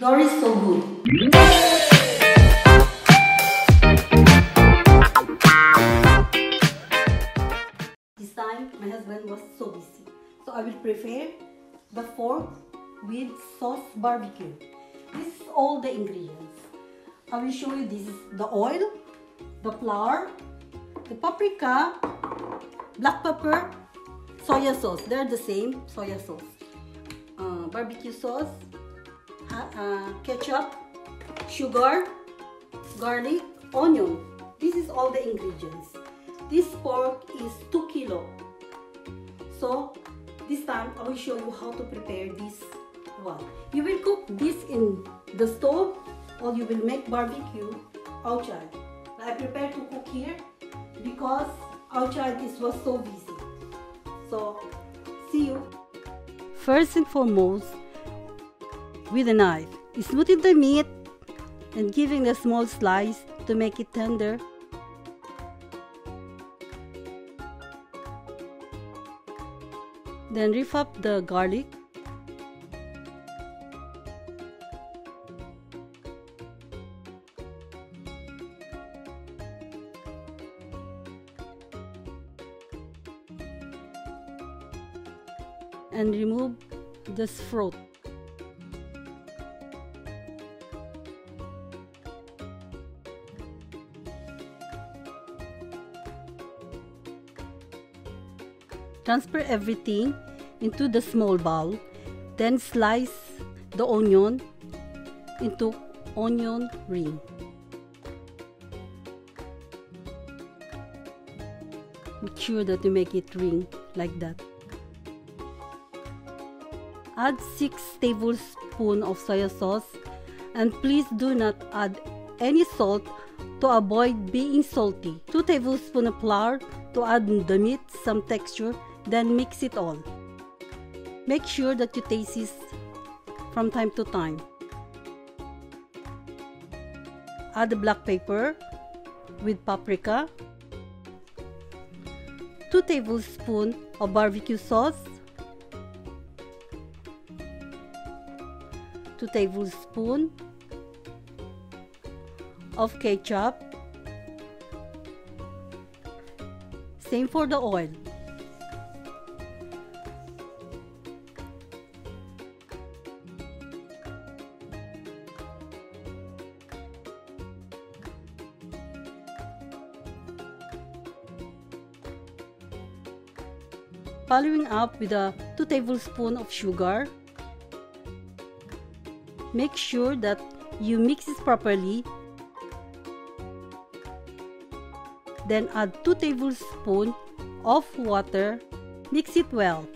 dhores'So good. This time my husband was so busy, so I will prepare the pork with sauce barbecue. This is all the ingredients. I will show you. This is the oil, the flour, the paprika, black pepper, soya sauce. They're the same, soya sauce. Barbecue sauce, ketchup, sugar, garlic, onion. This is all the ingredients. This pork is 2 kilo. So this time I will show you how to prepare this one. You will cook this in the stove or you will make barbecue outside. I prepare to cook here because outside this was so busy. So see you. First and foremost, with a knife, smoothing the meat and giving a small slice to make it tender. Then reef up the garlic. And remove the throat. Transfer everything into the small bowl, then slice the onion into onion ring. Make sure that you make it ring like that. Add 6 tablespoons of soy sauce, and please do not add any salt to avoid being salty. 2 tablespoons of flour to add the meat some texture, then mix it all. Make sure that you taste it from time to time. Add the black pepper with paprika, 2 tablespoons of barbecue sauce, 2 tablespoons of ketchup. Same for the oil. Following up with 2 tablespoons of sugar. Make sure that you mix it properly. Then add 2 tablespoons of water. Mix it well.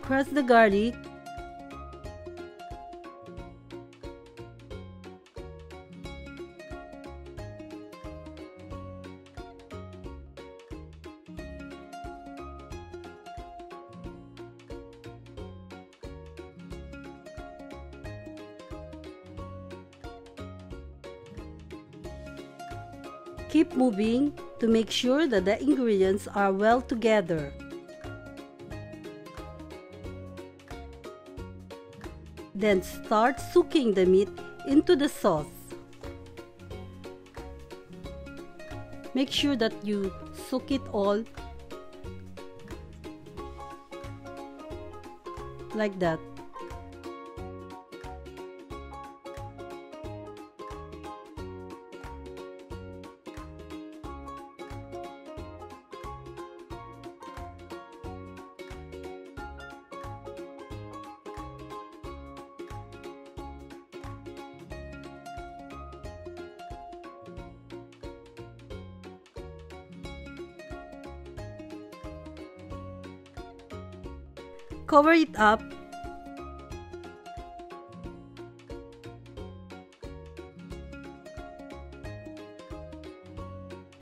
Crush the garlic. Keep moving to make sure that the ingredients are well together. Then start soaking the meat into the sauce. Make sure that you soak it all like that. Cover it up.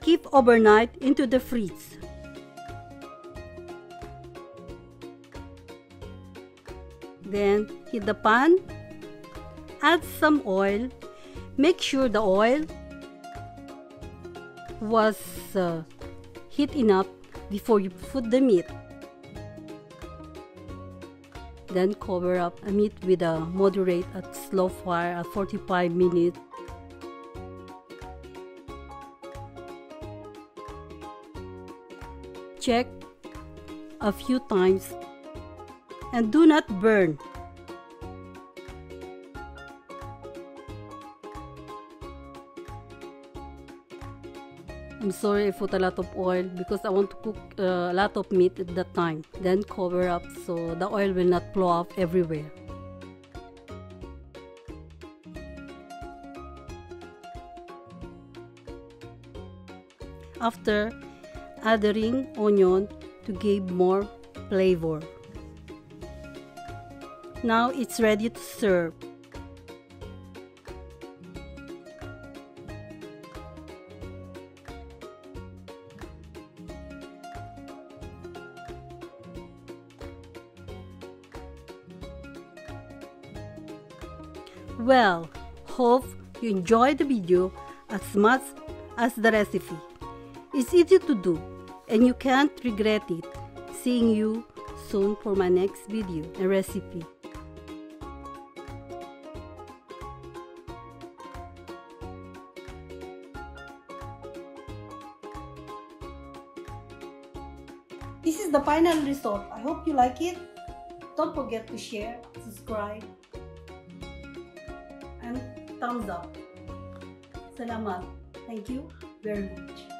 Keep overnight into the fridge. Then heat the pan. Add some oil. Make sure the oil was heat enough before you put the meat. Then cover up the meat with a moderate at slow fire at 45 minutes. Check a few times and do not burn. I'm sorry I put a lot of oil because I want to cook a lot of meat at that time. Then cover up so the oil will not flow off everywhere. After, add the ring onion to give more flavor. Now it's ready to serve. Well, hope you enjoyed the video as much as the recipe. It's easy to do and you can't regret it. Seeing you soon for my next video and recipe. This is the final result. I hope you like it. Don't forget to share, subscribe, and thumbs up. Salamat. Thank you very much.